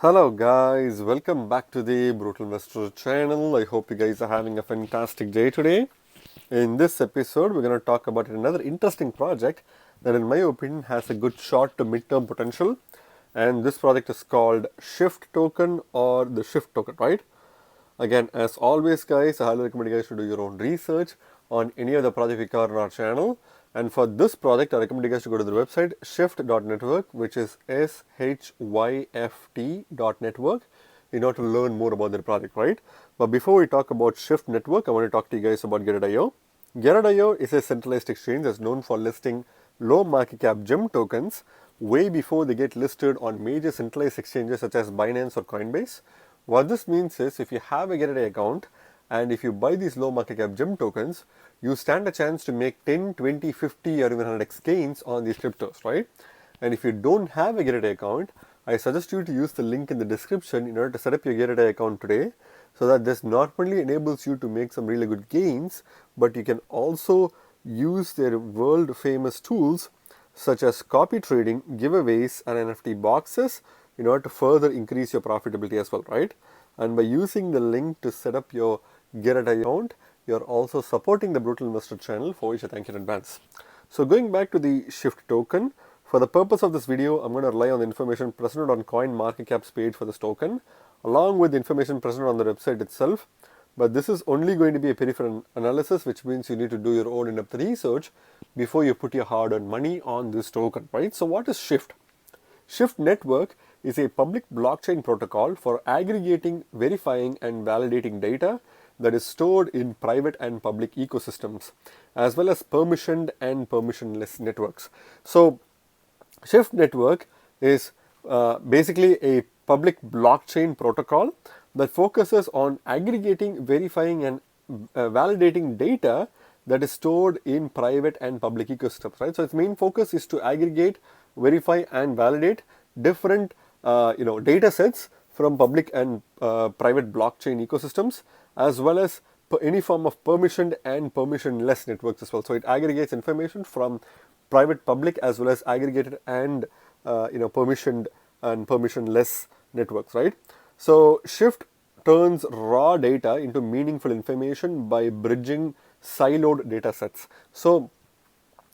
Hello guys, welcome back to the Brutal Investor channel. I hope you guys are having a fantastic day today. In this episode, we're going to talk about another interesting project that in my opinion has a good short to mid-term potential. And this project is called Shyft token or the Shyft token, right? Again, as always guys, I highly recommend you guys to do your own research on any of the project we cover on our channel. And for this project, I recommend you guys to go to the website shyft.network, which is shyft.network, in order to learn more about the project, right? But before we talk about Shyft Network, I want to talk to you guys about Gateio. Gateio is a centralized exchange that's known for listing low market cap gem tokens way before they get listed on major centralized exchanges such as Binance or Coinbase. What this means is if you have a Gateio account and if you buy these low market cap gem tokens, you stand a chance to make 10, 20, 50 or even 100x gains on these cryptos, right? And if you don't have a Gateio account, I suggest you to use the link in the description in order to set up your Gateio account today, so that this not only enables you to make some really good gains, but you can also use their world famous tools such as copy trading, giveaways and NFT boxes in order to further increase your profitability as well, right? And by using the link to set up your Gateio account, you're also supporting the Brutal Investor channel, for which I thank you in advance. So going back to the Shyft token, for the purpose of this video, I'm going to rely on the information present on CoinMarketCap's page for this token, along with the information present on the website itself. But this is only going to be a peripheral analysis, which means you need to do your own in-depth research before you put your hard-earned money on this token, right? So what is Shyft? Shyft Network is a public blockchain protocol for aggregating, verifying and validating data that is stored in private and public ecosystems, as well as permissioned and permissionless networks. So Shyft Network is basically a public blockchain protocol that focuses on aggregating, verifying and validating data that is stored in private and public ecosystems, right? So its main focus is to aggregate, verify and validate different data sets from public and private blockchain ecosystems, as well as any form of permissioned and permissionless networks as well. So it aggregates information from private, public, as well as aggregated and permissioned and permissionless networks, right? So Shyft turns raw data into meaningful information by bridging siloed data sets. So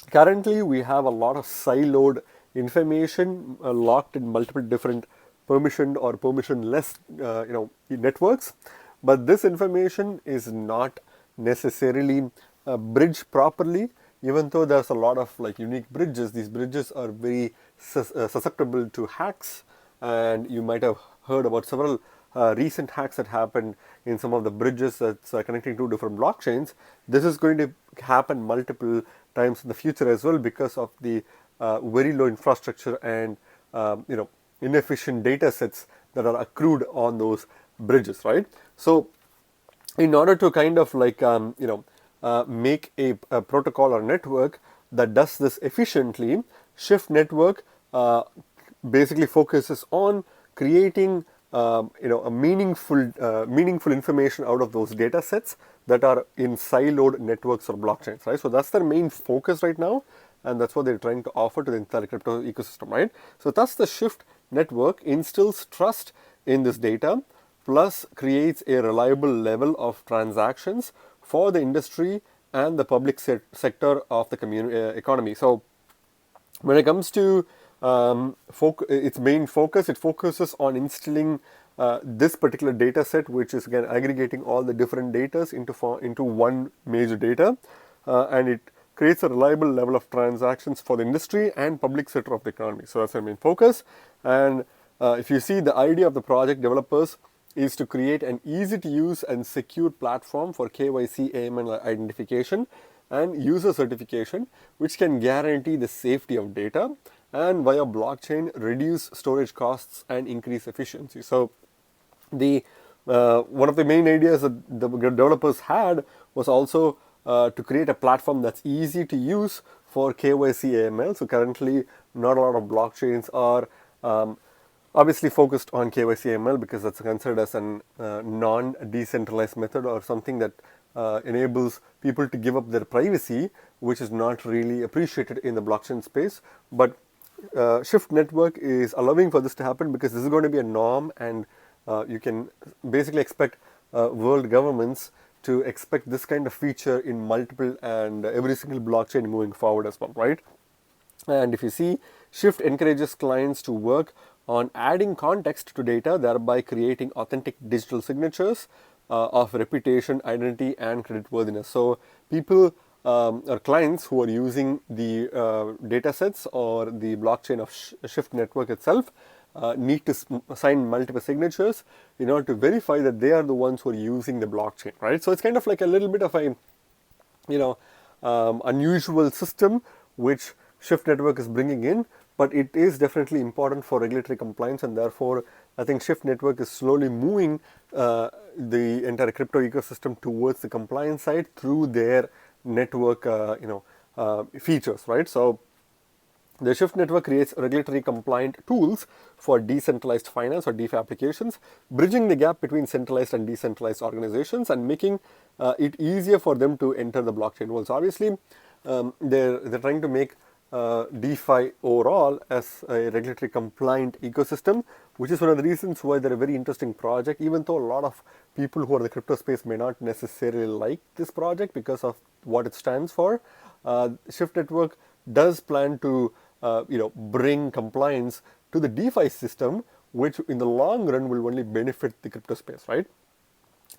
currently we have a lot of siloed information locked in multiple different permissioned or permissionless networks, but this information is not necessarily bridged properly. Even though there's a lot of unique bridges, these bridges are very susceptible to hacks, and you might have heard about several recent hacks that happened in some of the bridges that's connecting to different blockchains. This is going to happen multiple times in the future as well because of the very low infrastructure and inefficient data sets that are accrued on those bridges, right? So in order to kind of make a protocol or network that does this efficiently, Shyft Network basically focuses on creating a meaningful information out of those data sets that are in siloed networks or blockchains, right? So that's their main focus right now, and that's what they're trying to offer to the entire crypto ecosystem, right? So thus the Shyft Network instills trust in this data, plus creates a reliable level of transactions for the industry and the public sector of the economy. So when it comes to its main focus, it focuses on instilling this particular data set, which is again aggregating all the different data into one major data, and it creates a reliable level of transactions for the industry and public sector of the economy. So that's their main focus. And if you see, the idea of the project developers is to create an easy to use and secure platform for KYC, AML identification and user certification, which can guarantee the safety of data and via blockchain reduce storage costs and increase efficiency. So the one of the main ideas that the developers had was also to create a platform that's easy to use for KYC, AML. So currently not a lot of blockchains are obviously focused on KYC AML because that's considered as a non-decentralized method or something that enables people to give up their privacy, which is not really appreciated in the blockchain space. But Shyft network is allowing for this to happen because this is going to be a norm, and you can basically expect world governments to expect this kind of feature in multiple and every single blockchain moving forward as well, right? And if you see, Shyft encourages clients to work on adding context to data, thereby creating authentic digital signatures of reputation, identity, and creditworthiness. So people or clients who are using the data sets or the blockchain of Shyft network itself need to sign multiple signatures in order to verify that they are the ones who are using the blockchain, right? So it's kind of like a little bit of a, you know, unusual system which Shyft network is bringing in, but it is definitely important for regulatory compliance, and therefore I think Shyft network is slowly moving the entire crypto ecosystem towards the compliance side through their network, features, right? So the Shyft network creates regulatory compliant tools for decentralized finance or DeFi applications, bridging the gap between centralized and decentralized organizations and making it easier for them to enter the blockchain world. So obviously, they're trying to make DeFi overall as a regulatory compliant ecosystem, which is one of the reasons why they're a very interesting project, even though a lot of people who are in the crypto space may not necessarily like this project because of what it stands for. Shyft network does plan to bring compliance to the DeFi system, which in the long run will only benefit the crypto space, right?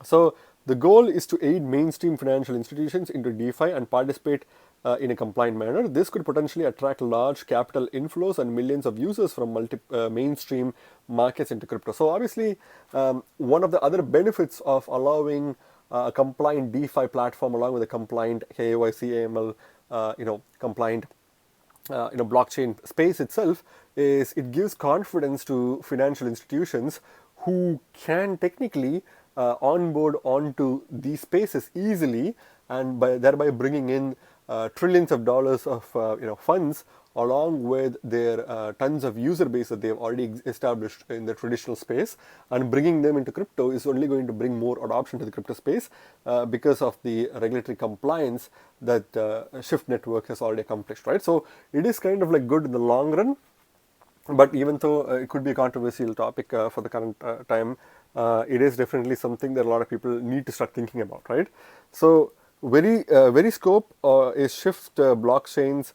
So the goal is to aid mainstream financial institutions into DeFi and participate in a compliant manner. This could potentially attract large capital inflows and millions of users from mainstream markets into crypto. So obviously, one of the other benefits of allowing a compliant DeFi platform along with a compliant KYC, AML, compliant blockchain space itself is it gives confidence to financial institutions who can technically onboard onto these spaces easily, and thereby bringing in trillions of dollars of funds along with their tons of user base that they have already established in the traditional space, and bringing them into crypto is only going to bring more adoption to the crypto space because of the regulatory compliance that Shyft network has already accomplished, right? So it is kind of like good in the long run, but even though it could be a controversial topic for the current time, it is definitely something that a lot of people need to start thinking about, right? So very scope is Shyft blockchains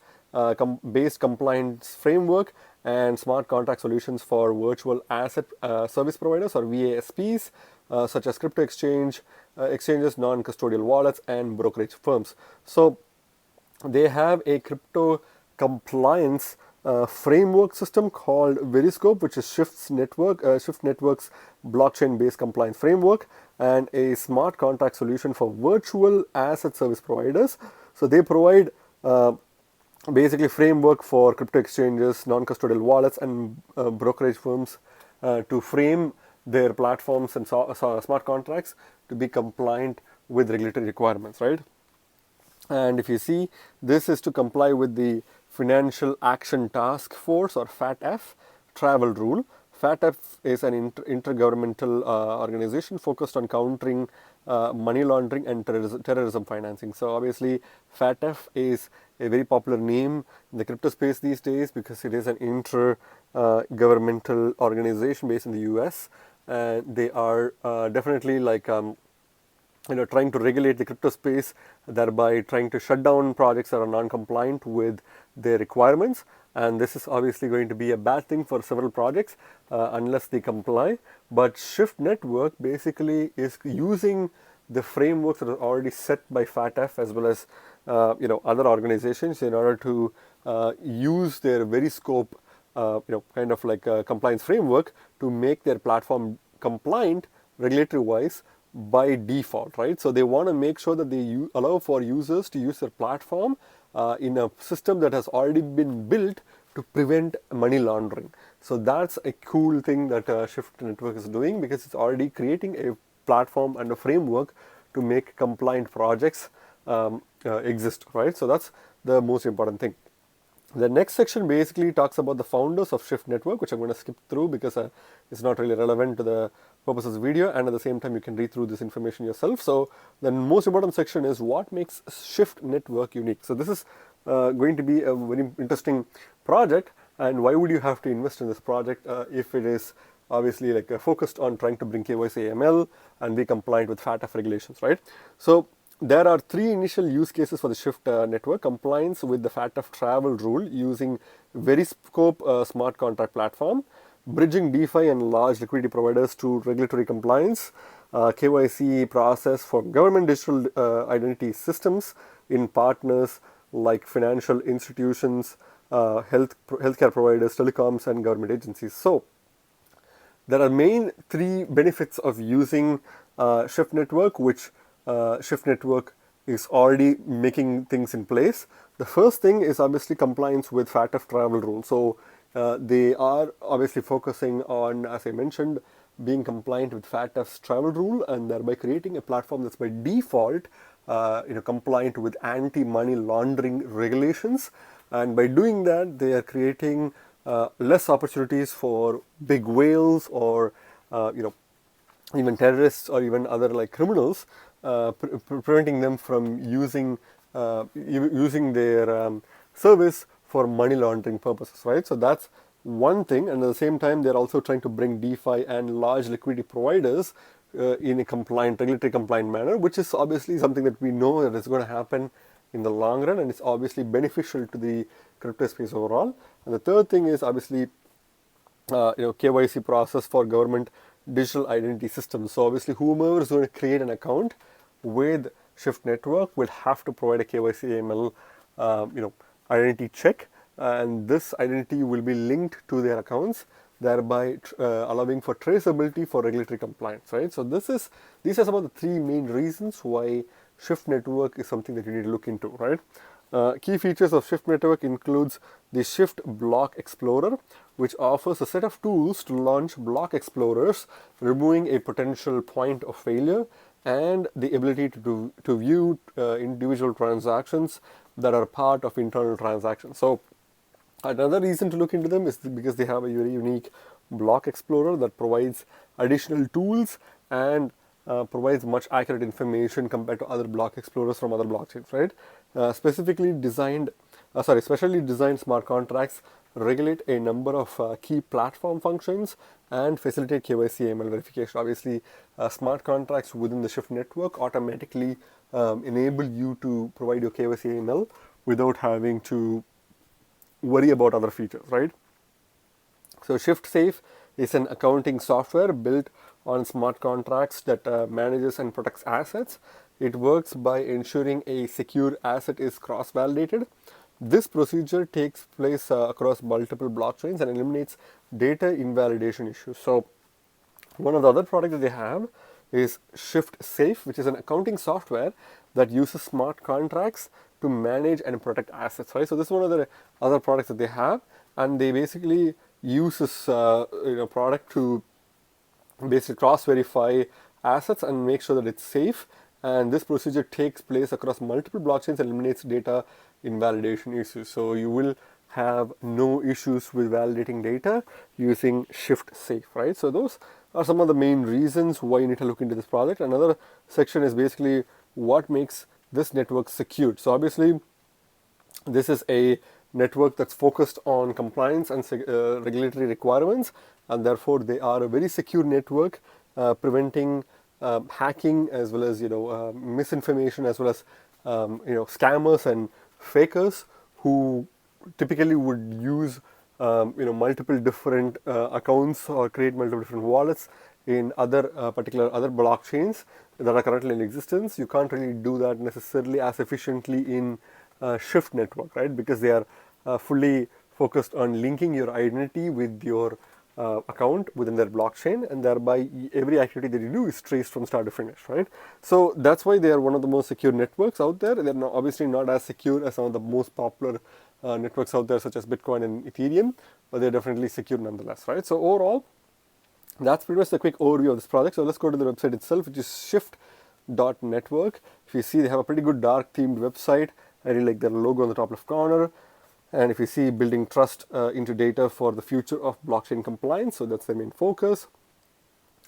based compliance framework and smart contract solutions for virtual asset service providers or VASPs, such as crypto exchanges, non-custodial wallets, and brokerage firms. So they have a crypto compliance framework system called Veriscope, which is Shyft Network's blockchain-based compliance framework, and a smart contract solution for virtual asset service providers. So they provide basically framework for crypto exchanges, non-custodial wallets, and brokerage firms to frame their platforms and smart contracts to be compliant with regulatory requirements, right? And if you see, this is to comply with the Financial Action Task Force or FATF travel rule. FATF is an intergovernmental organization focused on countering money laundering and terrorism financing. So obviously, FATF is a very popular name in the crypto space these days because it is an intergovernmental organization based in the US. And they are definitely like trying to regulate the crypto space, thereby trying to shut down projects that are non-compliant with their requirements. And this is obviously going to be a bad thing for several projects unless they comply. But Shyft Network basically is using the frameworks that are already set by FATF as well as other organizations in order to use their Veriscope kind of like a compliance framework to make their platform compliant regulatory wise by default, right? So they want to make sure that they allow for users to use their platform in a system that has already been built to prevent money laundering. So that's a cool thing that Shyft Network is doing because it's already creating a platform and a framework to make compliant projects exist, right? So that's the most important thing. The next section basically talks about the founders of Shyft Network, which I'm going to skip through because it's not really relevant to the purpose of this video, and at the same time you can read through this information yourself. So the most important section is what makes Shyft Network unique. So this is going to be a very interesting project and why would you have to invest in this project if it is obviously like focused on trying to bring KYC AML and be compliant with FATF regulations, right? So there are three initial use cases for the Shyft network: compliance with the FATF travel rule using Veriscope smart contract platform, bridging DeFi and large liquidity providers to regulatory compliance, KYC process for government digital identity systems in partners like financial institutions, healthcare providers, telecoms, and government agencies. So there are main three benefits of using Shyft network, which Shyft network is already making things in place. The first thing is obviously compliance with FATF travel rules. So they are obviously focusing on, as I mentioned, being compliant with FATF's travel rule, and thereby creating a platform that's by default compliant with anti-money laundering regulations. And by doing that, they are creating less opportunities for big whales or even terrorists or even other like criminals, preventing them from using their service for money laundering purposes, right? So that's one thing, and at the same time, they're also trying to bring DeFi and large liquidity providers in a regulatory compliant manner, which is obviously something that we know that is going to happen in the long run, and it's obviously beneficial to the crypto space overall. And the third thing is obviously KYC process for government digital identity systems. So obviously, whomever is going to create an account with Shyft network will have to provide a KYC AML identity check, and this identity will be linked to their accounts, thereby allowing for traceability for regulatory compliance, right? So these are some of the three main reasons why Shyft network is something that you need to look into, right? Key features of Shyft network includes the Shyft Block Explorer, which offers a set of tools to launch block explorers, removing a potential point of failure, and the ability to view individual transactions that are part of internal transactions. So another reason to look into them is because they have a very unique block explorer that provides additional tools and provides much accurate information compared to other block explorers from other blockchains, right? Specially designed smart contracts regulate a number of key platform functions and facilitate KYC AML verification. Obviously, smart contracts within the Shyft network automatically enable you to provide your KYC AML without having to worry about other features, right? So Shyft Safe is an accounting software built on smart contracts that manages and protects assets. It works by ensuring a secure asset is cross-validated. This procedure takes place across multiple blockchains and eliminates data invalidation issues. So one of the other products that they have is Shyft Safe, which is an accounting software that uses smart contracts to manage and protect assets, right? So this is one of the other products that they have, and they basically use this product to basically cross-verify assets and make sure that it's safe. And this procedure takes place across multiple blockchains and eliminates data invalidation issues. So you will have no issues with validating data using Shyft Safe, right? So those are some of the main reasons why you need to look into this project. Another section is basically what makes this network secure. So obviously, this is a network that's focused on compliance and regulatory requirements, and therefore they are a very secure network, preventing hacking as well as misinformation, as well as scammers and fakers who typically would use multiple different accounts or create multiple different wallets in other blockchains that are currently in existence. You can't really do that necessarily as efficiently in Shyft network, right? Because they are fully focused on linking your identity with your account within their blockchain, and thereby every activity that you do is traced from start to finish, right? So that's why they are one of the most secure networks out there. They're obviously not as secure as some of the most popular networks out there, such as Bitcoin and Ethereum, but they're definitely secure nonetheless, right? So overall, that's pretty much the quick overview of this project. So let's go to the website itself, which is shyft.network. If you see, they have a pretty good dark themed website. I really like their logo on the top left corner. And if you see, building trust into data for the future of blockchain compliance, so that's their main focus.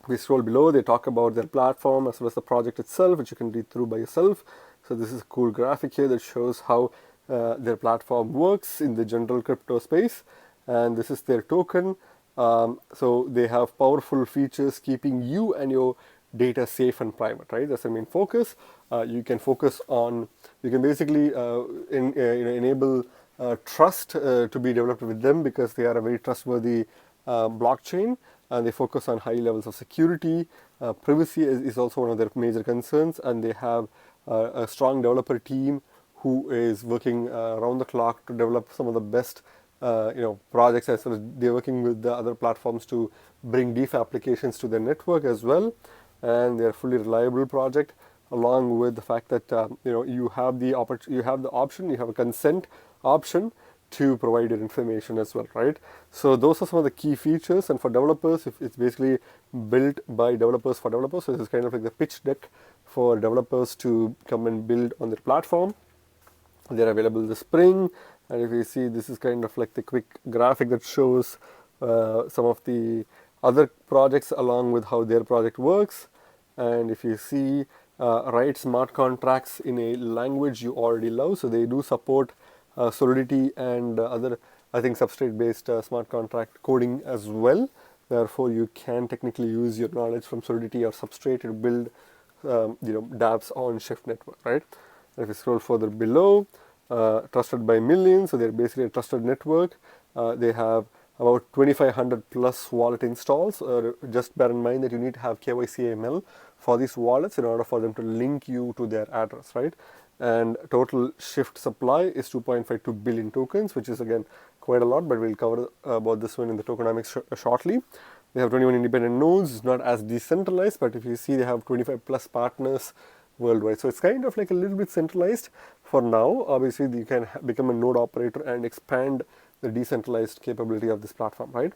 If we scroll below, they talk about their platform as well as the project itself, which you can read through by yourself. So this is a cool graphic here that shows how their platform works in the general crypto space. and this is their token. So they have powerful features keeping you and your data safe and private, right? That's the main focus. You can focus on, you can basically enable trust to be developed with them, because they are a very trustworthy blockchain, and they focus on high levels of security. Privacy is also one of their major concerns, and they have a strong developer team who is working around the clock to develop some of the best projects, as well as they're working with the other platforms to bring DeFi applications to their network as well. And they're a fully reliable project, along with the fact that you have the option, you have a consent option to provide your information as well, right? So those are some of the key features. And for developers, if it's basically built by developers for developers, so this is kind of like the pitch deck for developers to come and build on their platform. They're available this spring, and if you see, this is kind of like the quick graphic that shows some of the other projects along with how their project works. And if you see, write smart contracts in a language you already love, so they do support Solidity and other, I think, substrate-based smart contract coding as well. Therefore, you can technically use your knowledge from Solidity or Substrate to build dApps on Shyft network, right? And if you scroll further below, trusted by millions, so they're basically a trusted network. They have about 2,500 plus wallet installs. Just bear in mind that you need to have KYC AML for these wallets in order for them to link you to their address, right? And total Shyft supply is 2.52 billion tokens, which is again quite a lot, but we'll cover about this one in the tokenomics shortly. They have 21 independent nodes. It's not as decentralized, but if you see, they have 25 plus partners worldwide. So it's kind of like a little bit centralized for now. Obviously, you can become a node operator and expand the decentralized capability of this platform, right?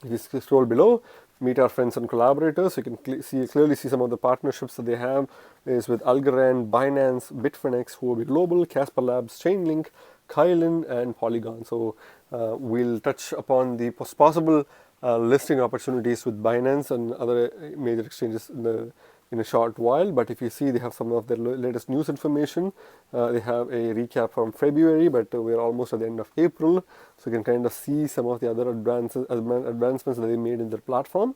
If you scroll below, meet our friends and collaborators. You can clearly see some of the partnerships that they have is with Algorand, Binance, Bitfinex, Huobi Global, Casper Labs, Chainlink, Kylan, and Polygon. So we'll touch upon the possible listing opportunities with Binance and other major exchanges in a short while. But if you see, they have some of their latest news information. They have a recap from February, but we're almost at the end of April, so you can kind of see some of the other advancements that they made in their platform.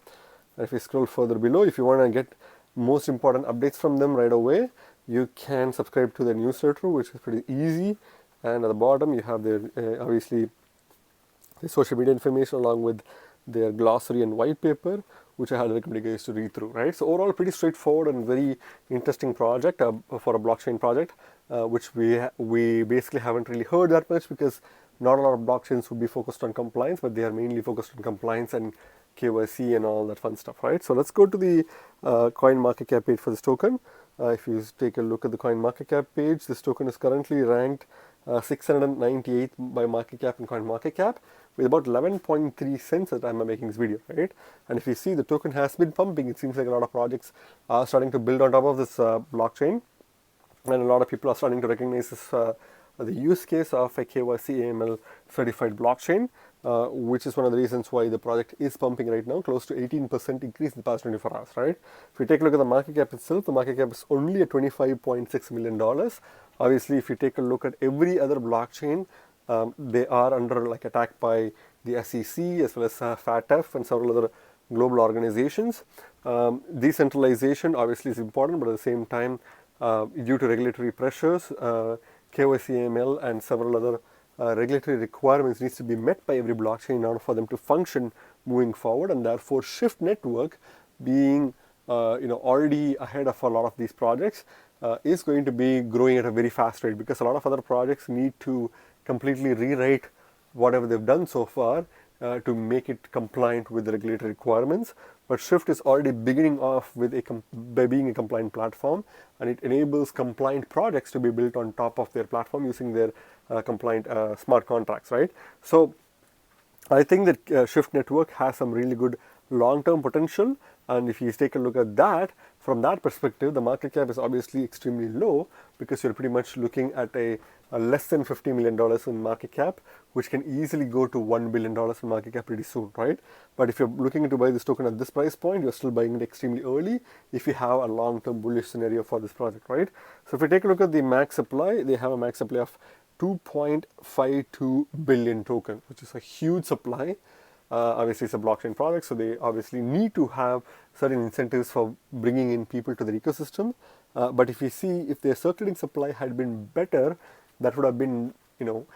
And if you scroll further below, if you want to get most important updates from them right away, you can subscribe to their newsletter, which is pretty easy. And at the bottom, you have their obviously the social media information along with their glossary and white paper, which I highly recommend you guys to read through, right? So overall, pretty straightforward and very interesting project for a blockchain project, which we basically haven't really heard that much, because not a lot of blockchains would be focused on compliance, but they are mainly focused on compliance and KYC and all that fun stuff, right? So let's go to the coin market cap page for this token. If you take a look at the coin market cap page, this token is currently ranked 698 by market cap and coin market cap, with about 11.3 cents at the time I'm making this video, right? And if you see, the token has been pumping. It seems like a lot of projects are starting to build on top of this blockchain, and a lot of people are starting to recognize this, the use case of a KYC AML certified blockchain, which is one of the reasons why the project is pumping right now, close to 18% increase in the past 24 hours, right? If you take a look at the market cap itself, the market cap is only at $25.6 million. Obviously, if you take a look at every other blockchain, they are under like attack by the SEC as well as FATF and several other global organizations. Decentralization obviously is important, but at the same time, due to regulatory pressures, KYC AML and several other regulatory requirements needs to be met by every blockchain in order for them to function moving forward. And therefore, Shyft network, being already ahead of a lot of these projects, is going to be growing at a very fast rate, because a lot of other projects need to completely rewrite whatever they've done so far to make it compliant with the regulatory requirements. But Shyft is already beginning off with by being a compliant platform, and it enables compliant projects to be built on top of their platform using their compliant smart contracts, right? So I think that Shyft network has some really good long-term potential, and if you take a look at that, from that perspective, the market cap is obviously extremely low, because you're pretty much looking at a less than $50 million in market cap, which can easily go to $1 billion in market cap pretty soon, right? But if you're looking to buy this token at this price point, you're still buying it extremely early if you have a long-term bullish scenario for this project, right? So if you take a look at the max supply, they have a max supply of 2.52 billion tokens, which is a huge supply. Obviously, it's a blockchain product, so they obviously need to have certain incentives for bringing in people to the ecosystem. But if you see, if their circulating supply had been better, that would have been,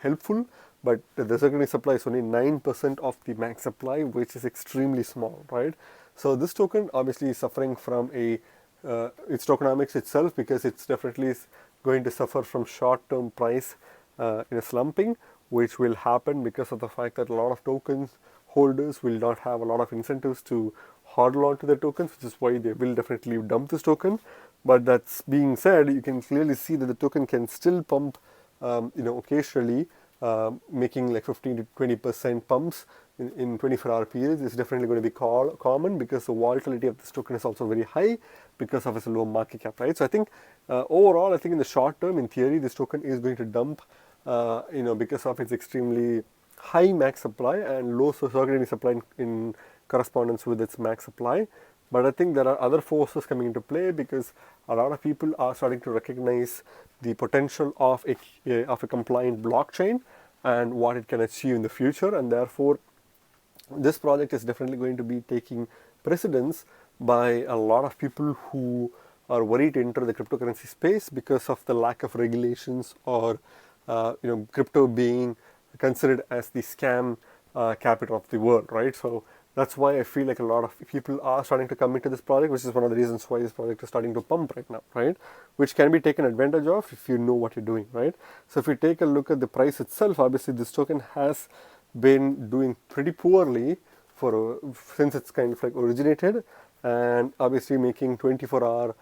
helpful. But the circulating supply is only 9% of the max supply, which is extremely small, right? So this token obviously is suffering from its tokenomics itself, because it's definitely going to suffer from short-term price slumping, which will happen because of the fact that a lot of tokens holders will not have a lot of incentives to hodl onto their tokens, which is why they will definitely dump this token. But that's being said, you can clearly see that the token can still pump, occasionally, making like 15 to 20% pumps in 24-hour periods is definitely going to be common, because the volatility of this token is also very high because of its low market cap, right? So I think overall, I think in the short term, in theory, this token is going to dump, because of its extremely high max supply and low circulating supply in correspondence with its max supply. But I think there are other forces coming into play, because a lot of people are starting to recognize the potential of a compliant blockchain and what it can achieve in the future, and therefore this project is definitely going to be taking precedence by a lot of people who are worried to enter the cryptocurrency space because of the lack of regulations, or crypto being considered as the scam capital of the world, right? So that's why I feel like a lot of people are starting to come into this project, which is one of the reasons why this project is starting to pump right now, right? Which can be taken advantage of if you know what you're doing, right? So if you take a look at the price itself, obviously this token has been doing pretty poorly since it's kind of like originated, and obviously making 24-hour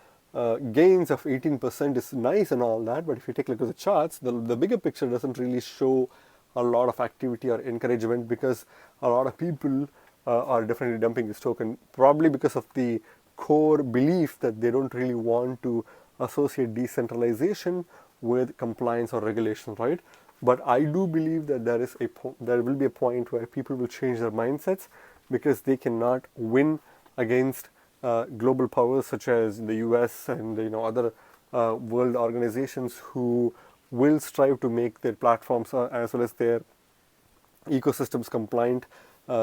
gains of 18% is nice and all that. But if you take a look at the charts, the bigger picture doesn't really show a lot of activity or encouragement, because a lot of people are definitely dumping this token, probably because of the core belief that they don't really want to associate decentralization with compliance or regulation, right? But I do believe that there will be a point where people will change their mindsets, because they cannot win against global powers such as the US and other world organizations who will strive to make their platforms as well as their ecosystems compliant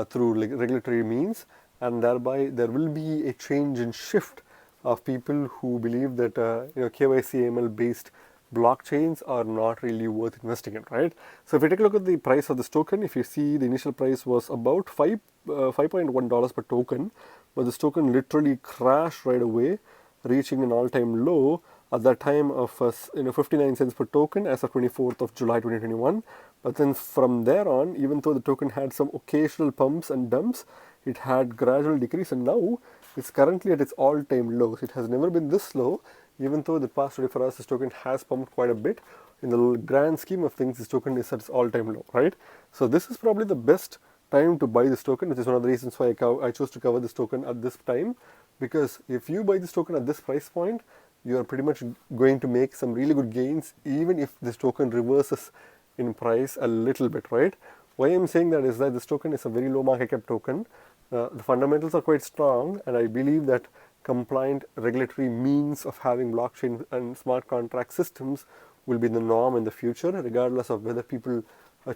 through regulatory means, and thereby there will be a change in shift of people who believe that KYC AML based blockchains are not really worth investing in, right? So if you take a look at the price of this token, if you see, the initial price was about $5.1 per token, but this token literally crashed right away, reaching an all-time low at that time of 59 cents per token as of 24th of July 2021. But then from there on, even though the token had some occasional pumps and dumps, it had gradual decrease, and now it's currently at its all-time lows. It has never been this low, even though the past 24 hours this token has pumped quite a bit. In the grand scheme of things, this token is at its all-time low, right? So this is probably the best time to buy this token, which is one of the reasons why I chose to cover this token at this time, because if you buy this token at this price point, you are pretty much going to make some really good gains, even if this token reverses in price a little bit, right? Why I'm saying that is that this token is a very low market cap token. The fundamentals are quite strong, and I believe that compliant regulatory means of having blockchain and smart contract systems will be the norm in the future, regardless of whether people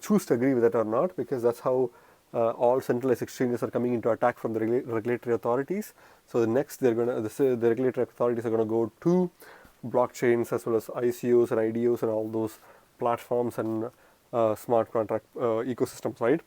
choose to agree with it or not, because that's how all centralized exchanges are coming into attack from the regulatory authorities. So the regulatory authorities are going to go to blockchains as well as ICOs and IDOs and all those platforms and smart contract ecosystems, right?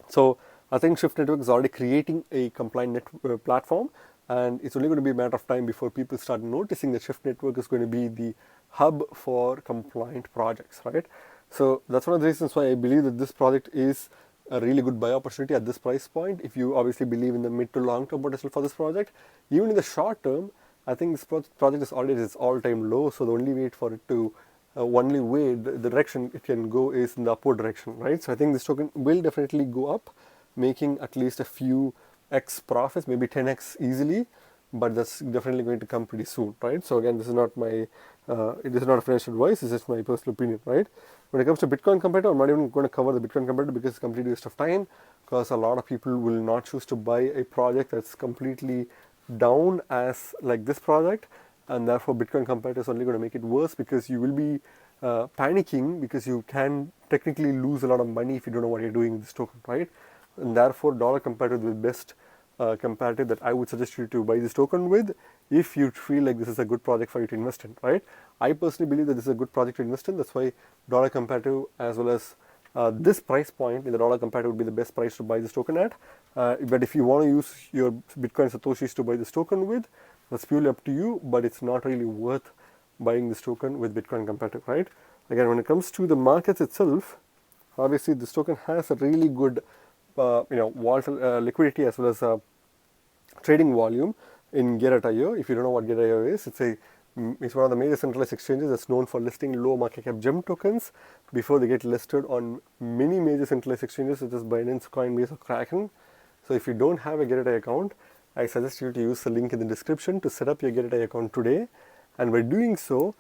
So I think Shyft Network is already creating a compliant platform, and it's only going to be a matter of time before people start noticing that Shyft Network is going to be the hub for compliant projects, right? So that's one of the reasons why I believe that this project is a really good buy opportunity at this price point. If you obviously believe in the mid to long term potential for this project, even in the short term, I think this project is already at its all-time low. So the only way the direction it can go is in the upward direction, right? So I think this token will definitely go up, making at least a few X profits, maybe 10X easily, but that's definitely going to come pretty soon, right? So again, this is not it is not a financial advice, it's just my personal opinion, right? When it comes to Bitcoin competitor, I'm not even going to cover the Bitcoin competitor because it's a complete waste of time, because a lot of people will not choose to buy a project that's completely down as like this project, and therefore Bitcoin competitor is only going to make it worse, because you will be panicking, because you can technically lose a lot of money if you don't know what you're doing with this token, right? And therefore, dollar comparative is the best comparative that I would suggest you to buy this token with if you feel like this is a good project for you to invest in, right? I personally believe that this is a good project to invest in. That's why dollar comparative as well as this price point in the dollar comparative would be the best price to buy this token at. But if you want to use your Bitcoin Satoshis to buy this token with, that's purely up to you, but it's not really worth buying this token with Bitcoin comparative, right? Again, when it comes to the markets itself, obviously this token has a really good liquidity as well as trading volume in Gateio. If you don't know what Gateio is, it's one of the major centralized exchanges that's known for listing low market cap gem tokens before they get listed on many major centralized exchanges such as Binance, Coinbase, or Kraken. So if you don't have a Gateio account, I suggest you to use the link in the description to set up your Gateio account today. And by doing so,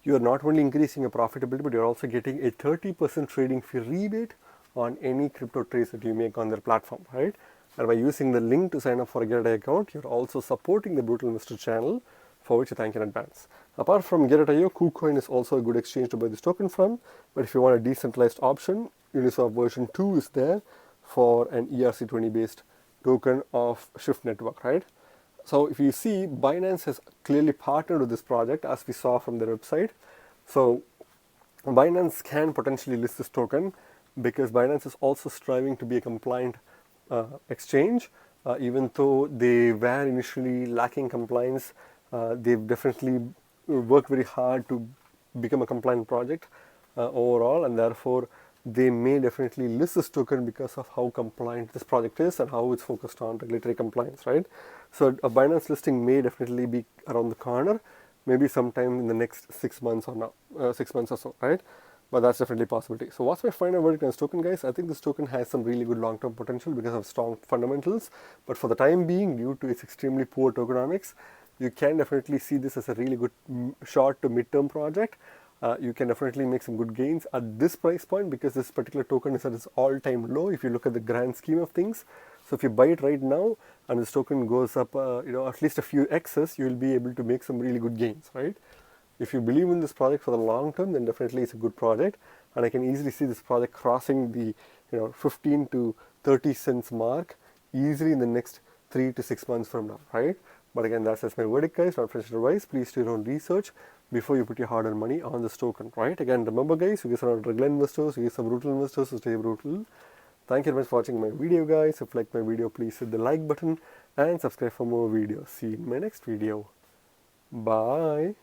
you are not only increasing your profitability, but you're also getting a 30% trading fee rebate on any crypto trades that you make on their platform, right? And by using the link to sign up for a Gateio account, you're also supporting the Brutal Investor channel, for which I thank in advance. Apart from Gateio, KuCoin is also a good exchange to buy this token from, but if you want a decentralized option, Uniswap version 2 is there for an ERC20 based token of Shyft network, right? So if you see, Binance has clearly partnered with this project, as we saw from their website. So Binance can potentially list this token because Binance is also striving to be a compliant exchange. Even though they were initially lacking compliance, they've definitely worked very hard to become a compliant project overall, and therefore they may definitely list this token because of how compliant this project is and how it's focused on regulatory compliance, right? So a Binance listing may definitely be around the corner, maybe sometime in the next 6 months or 6 months or so, right? But that's definitely a possibility. So what's my final verdict on this token, guys? I think this token has some really good long-term potential because of strong fundamentals. But for the time being, due to its extremely poor tokenomics, you can definitely see this as a really good short to mid-term project. You can definitely make some good gains at this price point because this particular token is at its all-time low if you look at the grand scheme of things. So if you buy it right now and this token goes up, at least a few X's, you will be able to make some really good gains, right? If you believe in this project for the long term, then definitely it's a good project, and I can easily see this project crossing the 15 to 30 cents mark easily in the next 3 to 6 months from now, right? But again, that's my verdict, guys, not financial advice. Please do your own research before you put your hard-earned money on this token, right? Again, remember, guys, you guys are not regular investors, you guys are brutal investors, so stay brutal. Thank you very much for watching my video, guys. If you like my video, please hit the like button and subscribe for more videos. See you in my next video. Bye.